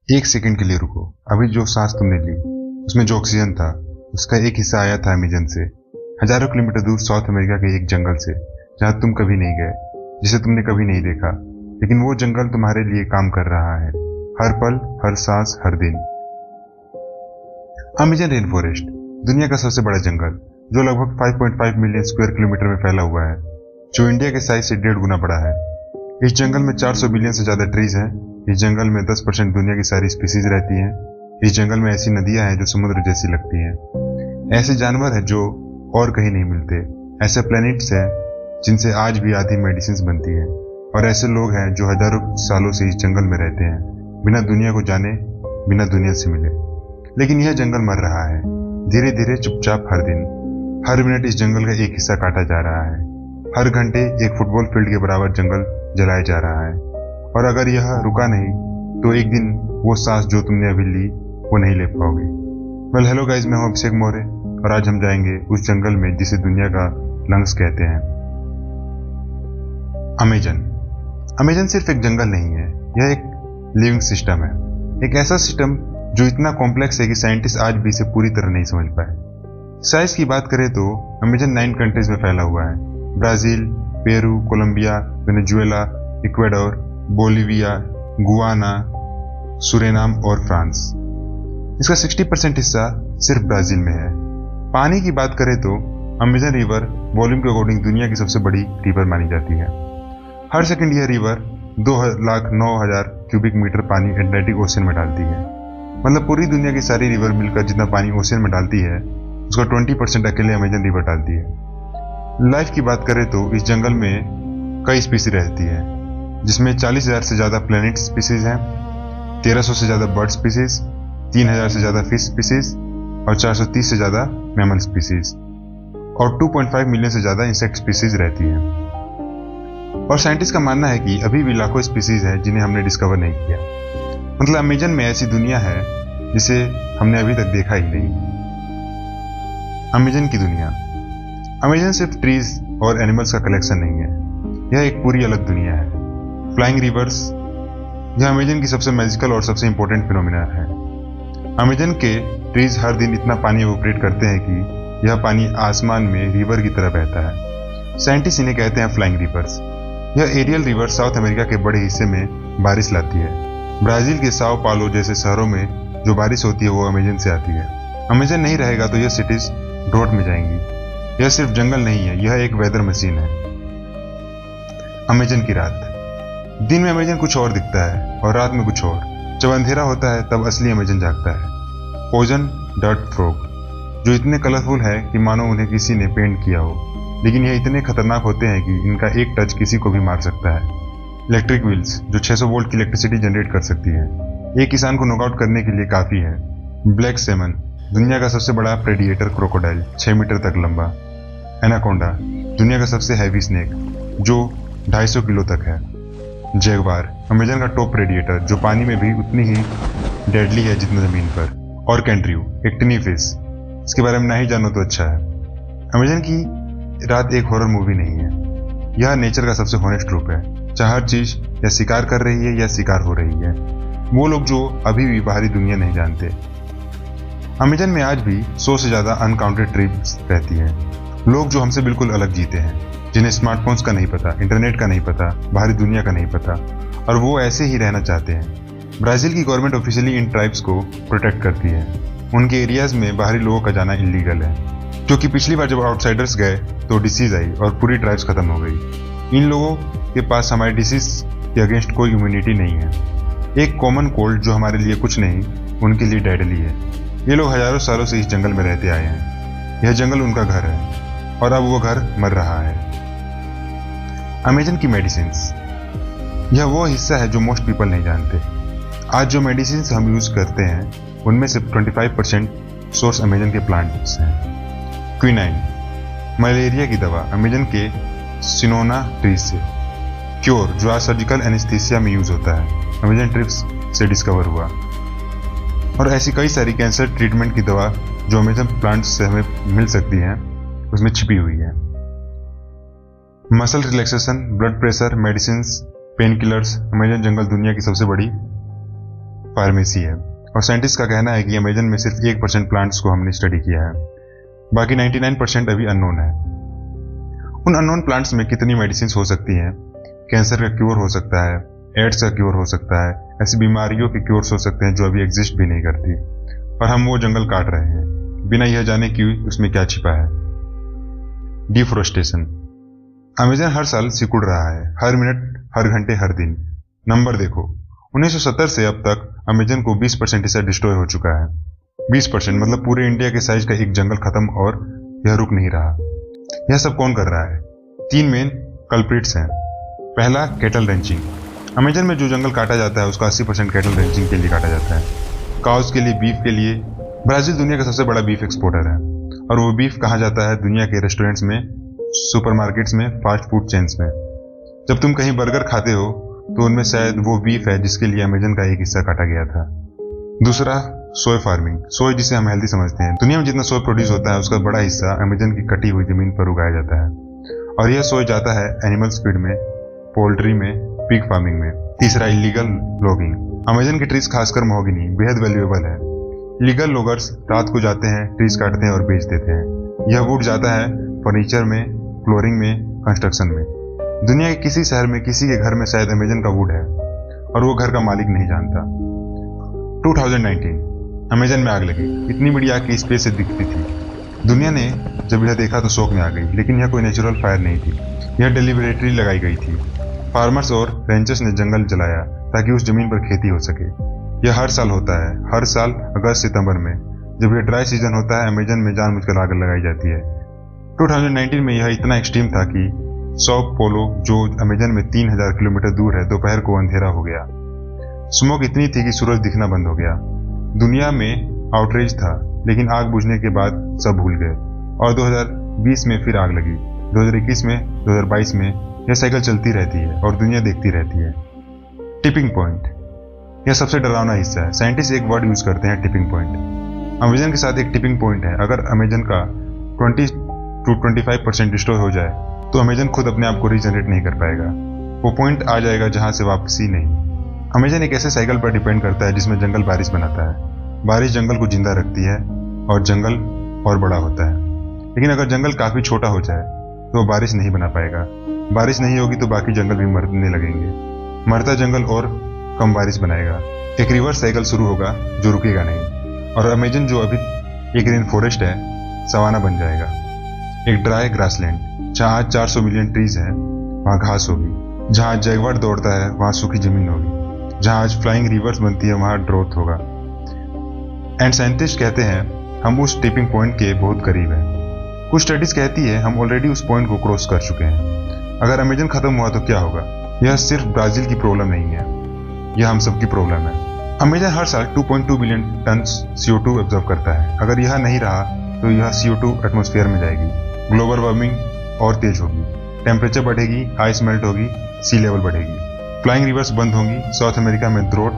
एक सेकंड के लिए रुको। अभी जो सांस तुमने ली उसमें जो ऑक्सीजन था उसका एक हिस्सा आया था अमेजन से, हजारों किलोमीटर दूर साउथ अमेरिका के एक जंगल से, जहां तुम कभी नहीं गए, जिसे तुमने कभी नहीं देखा, लेकिन वो जंगल तुम्हारे लिए काम कर रहा है, हर पल, हर सांस, हर दिन। अमेजन रेन फॉरेस्ट, दुनिया का सबसे बड़ा जंगल, जो लगभग 5.5 मिलियन स्क्वायर किलोमीटर में फैला हुआ है, जो इंडिया के साइज से 1.5 गुना बड़ा है। इस जंगल में 400 बिलियन से ज्यादा ट्रीज हैं। इस जंगल में 10% दुनिया की सारी स्पीसीज रहती हैं। इस जंगल में ऐसी नदियां हैं जो समुद्र जैसी लगती हैं। ऐसे जानवर हैं जो और कहीं नहीं मिलते। ऐसे प्लैनेट्स हैं जिनसे आज भी आधी मेडिसिन बनती हैं। और ऐसे लोग हैं जो हजारों सालों से इस जंगल में रहते हैं, बिना दुनिया को जाने, बिना दुनिया से मिले। लेकिन यह जंगल मर रहा है, धीरे धीरे, चुपचाप, हर दिन, हर मिनट इस जंगल का एक हिस्सा काटा जा रहा है। हर घंटे एक फुटबॉल फील्ड के बराबर जंगल जलाया जा रहा है। और अगर यह रुका नहीं तो एक दिन वो सांस जो तुमने अभी ली वो नहीं ले पाओगे। वेल, हेलो गाइस, मैं हूं अभिषेक मौर्य और आज हम जाएंगे उस जंगल में जिसे दुनिया का लंग्स कहते हैं, अमेजन। अमेजन सिर्फ एक जंगल नहीं है, यह एक लिविंग सिस्टम है। एक ऐसा सिस्टम जो इतना कॉम्प्लेक्स है कि साइंटिस्ट आज भी इसे पूरी तरह नहीं समझ पाए। साइज की बात करें तो अमेजन 9 कंट्रीज में फैला हुआ है: Brazil, Peru, Colombia, Venezuela, Ecuador, Bolivia, Guyana, Suriname और फ्रांस। इसका 60% हिस्सा सिर्फ ब्राजील में है। पानी की बात करें तो अमेजन रिवर वॉल्यूम के अकॉर्डिंग दुनिया की सबसे बड़ी रिवर मानी जाती है। हर सेकंड यह रिवर 2,09,000 क्यूबिक मीटर पानी एटलांटिक ओशन में डालती है। मतलब पूरी दुनिया की सारी रिवर मिलकर जितना पानी ओशन में डालती है उसका 20% अकेले अमेजन रिवर डालती है। लाइफ की बात करें तो इस जंगल में कई स्पीसीज रहती है, जिसमें 40,000 से ज्यादा प्लैनेट स्पीसीज हैं, 1300 से ज्यादा बर्ड स्पीसीज, 3,000 से ज्यादा फिश स्पीसीज और 430 से ज्यादा मैमल स्पीसीज और 2.5 मिलियन से ज्यादा इंसेक्ट स्पीसीज रहती हैं। और साइंटिस्ट का मानना है कि अभी भी लाखों स्पीसीज हैं जिन्हें हमने डिस्कवर नहीं किया। मतलब अमेजन में ऐसी दुनिया है जिसे हमने अभी तक देखा ही नहीं। अमेजन की दुनिया। अमेजन सिर्फ ट्रीज और एनिमल्स का कलेक्शन नहीं है, यह एक पूरी अलग दुनिया है। फ्लाइंग रिवर्स, यह अमेजन की सबसे मैजिकल और सबसे इंपॉर्टेंट फिनोमिना है। अमेजन के ट्रीज हर दिन इतना पानी इवोपरेट करते हैं कि यह पानी आसमान में रिवर की तरह बहता है। साइंटिस्ट इन्हें कहते हैं फ्लाइंग रिवर्स। यह एरियल रिवर साउथ अमेरिका के बड़े हिस्से में बारिश लाती है। ब्राजील के साओ पालो जैसे शहरों में जो बारिश होती है वो अमेजन से आती है। अमेजन नहीं रहेगा तो यह सिटीज ड्रॉट में जाएंगी। यह सिर्फ जंगल नहीं है, यह एक वेदर मशीन है। अमेजन की रात। दिन में अमेजन कुछ और दिखता है और रात में कुछ और। जब अंधेरा होता है तब असली अमेजन जागता है। ओजन डर्ट फ्रॉग, जो इतने कलरफुल है कि मानो उन्हें किसी ने पेंट किया हो, लेकिन यह इतने खतरनाक होते हैं कि इनका एक टच किसी को भी मार सकता है। इलेक्ट्रिक व्हील्स, जो 600 वोल्ट की इलेक्ट्रिसिटी जनरेट कर सकती है, एक किसान को नॉकआउट करने के लिए काफी है। ब्लैक सैमन, दुनिया का सबसे बड़ा प्रेडिएटर क्रोकोडाइल, 6 मीटर तक लंबा। एनाकोंडा, दुनिया का सबसे हैवी स्नेक, जो 250 किलो तक है। जैगवार, अमेजन का टॉप प्रेडिएटर, जो पानी में भी उतनी ही डेडली है जितना जमीन पर। और कैंट्रियो, एक टिनी फिश, इसके बारे में ना ही जानो तो अच्छा है। अमेजन की रात एक हॉरर मूवी नहीं है, यह नेचर का सबसे हॉनेस्ट रूप है, जहाँ हर चीज या शिकार कर रही है या शिकार हो रही है। वो लोग जो अभी भी बाहरी दुनिया नहीं जानते। अमेजन में आज भी 100 से ज्यादा अनकाउंटेड ट्राइब्स रहती है। लोग जो हमसे बिल्कुल अलग जीते हैं, जिन्हें स्मार्टफोन्स का नहीं पता, इंटरनेट का नहीं पता, बाहरी दुनिया का नहीं पता, और वो ऐसे ही रहना चाहते हैं। ब्राजील की गवर्नमेंट ऑफिशियली इन ट्राइब्स को प्रोटेक्ट करती है। उनके एरियाज में बाहरी लोगों का जाना इलीगल है, क्योंकि पिछली बार जब आउटसाइडर्स गए तो डिसीज आई और पूरी ट्राइब्स खत्म हो गई। इन लोगों के पास हमारे डिसीज के अगेंस्ट कोई इम्यूनिटी नहीं है। एक कॉमन कोल्ड जो हमारे लिए कुछ नहीं, उनके लिए डेडली है। ये लोग हजारों सालों से इस जंगल में रहते आए हैं। यह जंगल उनका घर है और अब वो घर मर रहा है। अमेजन की मेडिसिन्स, यह वो हिस्सा है जो मोस्ट पीपल नहीं जानते। आज जो मेडिसिन्स हम यूज करते हैं उनमें से 25% सोर्स अमेजन के प्लांट्स हैं। क्विनाइन, मलेरिया की दवा, अमेजन के सिनोना ट्रीज से। क्योर, जो आज सर्जिकल एनेस्थीसिया में यूज होता है, अमेजन ट्रिप्स से डिस्कवर हुआ। और ऐसी कई सारी कैंसर ट्रीटमेंट की दवा जो अमेजन प्लांट्स से हमें मिल सकती हैं, उसमें छिपी हुई है। Muscle relaxation, blood pressure medicines, pain killers, Amazon जंगल दुनिया की सबसे बड़ी फार्मेसी है, और साइंटिस्ट का कहना है कि अमेजन में सिर्फ 1% प्लांट्स को हमने स्टडी किया है, बाकी 99% अभी अननोन है। उन अननोन प्लांट्स में कितनी मेडिसिन हो सकती हैं, कैंसर का क्योर हो सकता है, एड्स का क्योर हो सकता है, ऐसी बीमारियों के क्योर्स हो सकते हैं जो अभी एग्जिस्ट भी नहीं करती, और हम वो जंगल काट रहे हैं बिना यह जाने कि उसमें क्या छिपा है। डिफोरेस्टेशन। अमेजन हर साल सिकुड़ रहा है, हर मिनट, हर घंटे, हर दिन। नंबर देखो, 1970 से अब तक अमेजन को 20% हिस्सा डिस्ट्रॉय हो चुका है। 20% मतलब पूरे इंडिया के साइज का एक जंगल खत्म, और यह रुक नहीं रहा। यह सब कौन कर रहा है? 3 मेन कल्प्रिट्स हैं। पहला, कैटल रेंचिंग। अमेजन में जो जंगल काटा जाता है उसका 80% कैटल रेंचिंग के लिए काटा जाता है, काउस के लिए, बीफ के लिए। ब्राजील दुनिया का सबसे बड़ा बीफ एक्सपोर्टर है, और वो बीफ कहाँ जाता है? दुनिया के रेस्टोरेंट्स में, सुपरमार्केट्स में, फास्ट फूड चेन्स में। जब तुम कहीं बर्गर खाते हो तो उनमें शायद वो बीफ है जिसके लिए अमेजन का एक हिस्सा काटा गया था। दूसरा, सोय फार्मिंग। सोय जिसे हम हेल्दी समझते हैं। दुनिया में जितना सोय प्रोड्यूस होता है उसका बड़ा हिस्सा अमेजन की कटी हुई जमीन पर उगाया जाता है, और यह सोय जाता है एनिमल्स फीड में, पोल्ट्री में, पिग फार्मिंग में। तीसरा, इलीगल लॉगिंग। अमेजन के ट्रीज, खासकर महोगनी, बेहद वैल्यूएबल है। इलीगल लोगर्स रात को जाते हैं, ट्रीज काटते हैं और बेच देते हैं। यह वुड जाता है फर्नीचर में, फ्लोरिंग में, कंस्ट्रक्शन में। दुनिया के किसी शहर में किसी के घर में शायद अमेजन का वुड है, और वो घर का मालिक नहीं जानता। 2019 अमेजन में आग लगी। इतनी बड़ी आग की स्पेस से दिखती थी। दुनिया ने जब यह देखा तो शौक में आ गई, लेकिन यह कोई नेचुरल फायर नहीं थी, यह डेलिबरेटली लगाई गई थी। फार्मर्स और रेंचर्स ने जंगल जलाया ताकि उस जमीन पर खेती हो सके। यह हर साल होता है, हर साल अगस्त सितंबर में, जब यह ड्राई सीजन होता है। अमेजन में जानबूझकर आग लगाई जाती है। 2019 में यह इतना एक्सट्रीम था कि सौ पोलो, जो अमेजन में 3000 किलोमीटर दूर है, दोपहर को अंधेरा हो गया। स्मोक इतनी थी कि सूरज दिखना बंद हो गया। दुनिया में आउटरेज था, लेकिन आग बुझने के बाद सब भूल गए, और 2020 में फिर आग लगी। 2021 में, 2022 में यह साइकिल चलती रहती है और दुनिया देखती रहती है। टिपिंग पॉइंट, यह सबसे डरावना हिस्सा है। साइंटिस्ट एक वर्ड यूज करते हैं, टिपिंग पॉइंट। अमेजन के साथ एक टिपिंग पॉइंट है। अगर अमेजन का 20 to 25% डिस्ट्रॉय हो जाए तो अमेजन खुद अपने आप को रीजनरेट नहीं कर पाएगा। वो पॉइंट आ जाएगा जहां से वापसी नहीं। अमेजन एक ऐसे साइकिल पर डिपेंड करता है जिसमें जंगल बारिश बनाता है। बारिश जंगल को जिंदा रखती है और जंगल और बड़ा होता है। लेकिन अगर जंगल काफी छोटा हो जाए तो बारिश नहीं बना पाएगा। बारिश नहीं होगी तो बाकी जंगल भी मरने लगेंगे। मरता जंगल और कम बारिश बनाएगा। एक रिवर्स साइकिल शुरू होगा जो रुकेगा नहीं, और अमेजन जो अभी एक रेन फॉरेस्ट है, सवाना बन जाएगा। एक ड्राई ग्रासलैंड, जहाँ आज 400 मिलियन ट्रीज हैं, वहाँ घास होगी। जहाँ आज जैगवार दौड़ता है वहाँ सूखी जमीन होगी। जहाँ आज फ्लाइंग रिवर्स बनती है वहाँ ड्रोथ होगा। एंड साइंटिस्ट कहते हैं हम उस टिपिंग पॉइंट के बहुत करीब हैं। कुछ स्टडीज कहती है हम ऑलरेडी उस पॉइंट को क्रॉस कर चुके हैं। अगर अमेजन खत्म हुआ तो क्या होगा? यह सिर्फ ब्राजील की प्रॉब्लम नहीं है, यह हम सबकी प्रॉब्लम है। अमेजन हर साल 2.2 बिलियन टन CO2 एब्जॉर्ब करता है। अगर यह नहीं रहा तो यह CO2 एटमॉस्फेयर में जाएगी। ग्लोबल वार्मिंग और तेज होगी, टेम्परेचर बढ़ेगी, आइस मेल्ट होगी, सी लेवल बढ़ेगी, फ्लाइंग रिवर्स बंद होंगी, साउथ अमेरिका में ड्रोट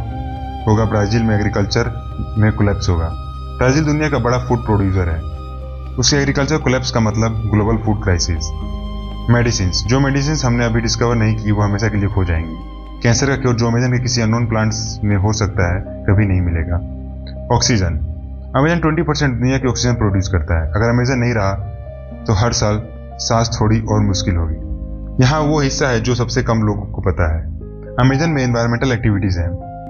होगा, ब्राजील में एग्रीकल्चर में कोलैप्स होगा। ब्राजील दुनिया का बड़ा फूड प्रोड्यूसर है। उसके एग्रीकल्चर कोलैप्स का मतलब ग्लोबल फूड क्राइसिस। मेडिसिन, जो मेडिसिन हमने अभी डिस्कवर नहीं की वो हमेशा के लिए खो जाएंगी। कैंसर का क्योर जो अमेजन के किसी अननोन प्लांट्स में हो सकता है, कभी नहीं मिलेगा। ऑक्सीजन, अमेजन 20% दुनिया की ऑक्सीजन प्रोड्यूस करता है। अगर अमेजन नहीं रहा तो हर साल सांस थोड़ी और मुश्किल होगी। यहाँ वो हिस्सा है जो सबसे कम लोगों को पता है। अमेजन में एनवायरमेंटल एक्टिविटीज हैं,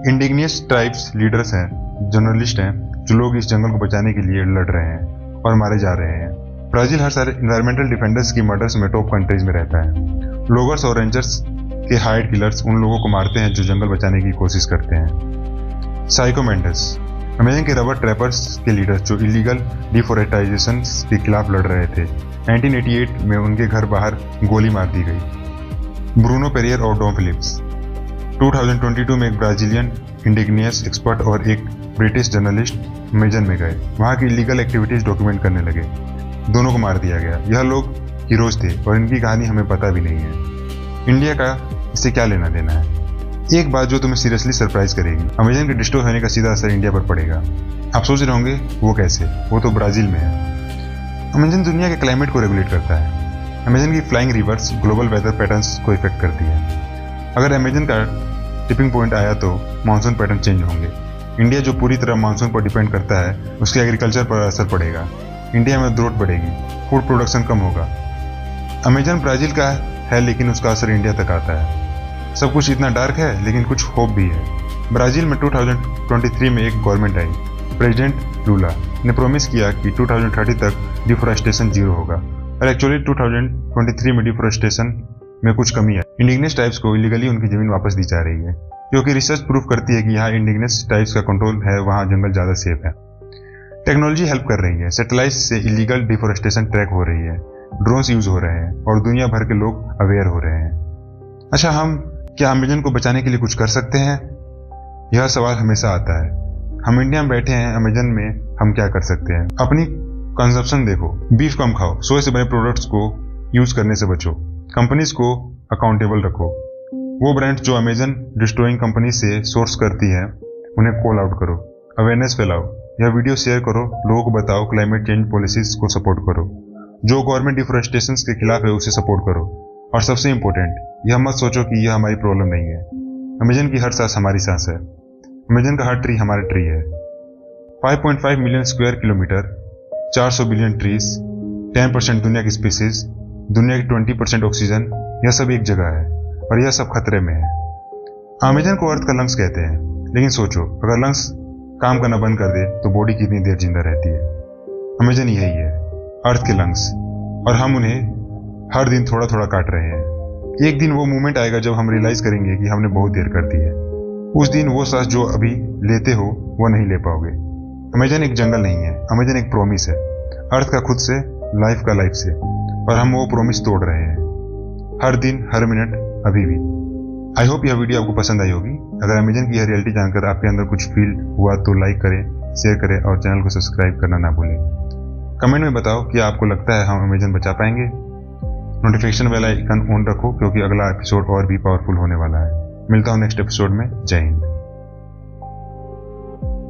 इंडिजिनियस ट्राइब्स लीडर्स हैं, जर्नलिस्ट हैं, जो लोग इस जंगल को बचाने के लिए लड़ रहे हैं और मारे जा रहे हैं। ब्राजील हर साल एनवायरमेंटल डिफेंडर्स की मर्डर्स में टॉप कंट्रीज में रहता है। लोगर्स और रेंजर्स के हाइड किलर्स उन लोगों को मारते हैं जो जंगल बचाने की कोशिश करते हैं। साइकोमेंटस, अमेजन के रबर ट्रैपर्स के लीडर्स जो इलीगल डिफोरेस्टेशन के खिलाफ लड़ रहे थे। 1988 में उनके घर बाहर गोली मार दी गई। ब्रूनो पेरियर और डॉन फिलिप्स। 2022 में एक ब्राजीलियन इंडिजिनियस एक्सपर्ट और एक ब्रिटिश जर्नलिस्ट अमेजन में गए। वहाँ की इलीगल एक्टिविटीज डॉक्यूमेंट करने लगे। दोनों को मार दिया गया। यह लोग हीरोज थे और इनकी कहानी हमें पता भी नहीं है। इंडिया का इससे क्या लेना देना है? एक बात जो तुम्हें सीरियसली सरप्राइज करेगी, अमेजन के डिस्ट्रॉय होने का सीधा असर इंडिया पर पड़ेगा। आप सोच रहे होंगे वो कैसे? वो तो ब्राजील में है। अमेजन दुनिया के क्लाइमेट को रेगुलेट करता है। अमेजन की flying rivers global weather patterns को इफेक्ट करती है। अगर अमेजन का टिपिंग पॉइंट आया तो मानसून पैटर्न चेंज होंगे। इंडिया जो पूरी तरह मानसून पर डिपेंड करता है उसके एग्रीकल्चर पर असर पड़ेगा। इंडिया में ग्रोथ बढ़ेगी, फूड प्रोडक्शन कम होगा। अमेजन ब्राजील का है लेकिन उसका असर इंडिया तक आता है। सब कुछ इतना डार्क है लेकिन कुछ होप भी है। ब्राजील में 2023 में एक गवर्नमेंट आई। प्रेसिडेंट लूला ने प्रॉमिस किया कि 2030 तक डिफोरेस्टेशन जीरो होगा, और एक्चुअली 2023 में डिफोरेस्टेशन में कुछ कमी है। इंडिजिनस ट्राइब्स को इलीगली उनकी जमीन वापस दी जा रही है, क्योंकि रिसर्च प्रूव करती है कि यहाँ इंडिजिनस ट्राइब्स का कंट्रोल है, वहाँ जंगल ज़्यादा सेफ है। टेक्नोलॉजी हेल्प कर रही है। सैटेलाइट से इलीगल डिफोरेस्टेशन ट्रैक हो रही है, ड्रोन्स यूज हो रहे हैं और दुनिया भर के लोग अवेयर हो रहे हैं। अच्छा, हम क्या अमेजन को बचाने के लिए कुछ कर सकते हैं? यह सवाल हमेशा आता है। हम इंडिया में बैठे हैं, अमेजन में हम क्या कर सकते हैं? अपनी कंजप्शन देखो, बीफ कम खाओ, सोए से बने प्रोडक्ट्स को यूज करने से बचो, कंपनीज को अकाउंटेबल रखो। वो ब्रांड जो अमेजन डिस्ट्रॉइंग कंपनी से सोर्स करती है उन्हें कॉल आउट करो, अवेयरनेस फैलाओ, यह वीडियो शेयर करो, लोगों को बताओ, क्लाइमेट चेंज पॉलिसीज को सपोर्ट करो, जो गवर्नमेंट डिफोरेस्टेशन के खिलाफ है उसे सपोर्ट करो। और सबसे इंपॉर्टेंट, यह मत सोचो कि यह हमारी प्रॉब्लम नहीं है। अमेजन की हर सांस हमारी सांस है। अमेजन का हर ट्री हमारा ट्री है। 5.5 million square kilometre, 400 billion trees, 10% दुनिया की स्पीसीज, दुनिया की 20% ऑक्सीजन, यह सब एक जगह है और यह सब खतरे में है। अमेजन को अर्थ का लंग्स कहते हैं, लेकिन सोचो अगर लंग्स काम करना बंद कर दे तो बॉडी कितनी देर जिंदा रहती है। अमेजन यही है, अर्थ के लंग्स, और हम उन्हें हर दिन थोड़ा थोड़ा काट रहे हैं। एक दिन वो मोमेंट आएगा जब हम रियलाइज करेंगे कि हमने बहुत देर कर दी है। उस दिन वो सांस जो अभी लेते हो वो नहीं ले पाओगे। अमेजन एक जंगल नहीं है, अमेजन एक प्रॉमिस है, अर्थ का खुद से, लाइफ का लाइफ से, और हम वो प्रॉमिस तोड़ रहे हैं हर दिन, हर मिनट, अभी भी। आई होप यह वीडियो आपको पसंद आई होगी। अगर अमेजन की यह रियलिटी जानकर आपके अंदर कुछ फील हुआ तो लाइक करें, शेयर करें और चैनल को सब्सक्राइब करना ना भूलें। कमेंट में बताओ कि आपको लगता है हम अमेजन बचा पाएंगे। नोटिफिकेशन बेल आइकन ऑन रखो क्योंकि अगला एपिसोड और भी पावरफुल होने वाला है। मिलता हूँ नेक्स्ट एपिसोड में। जय हिंद।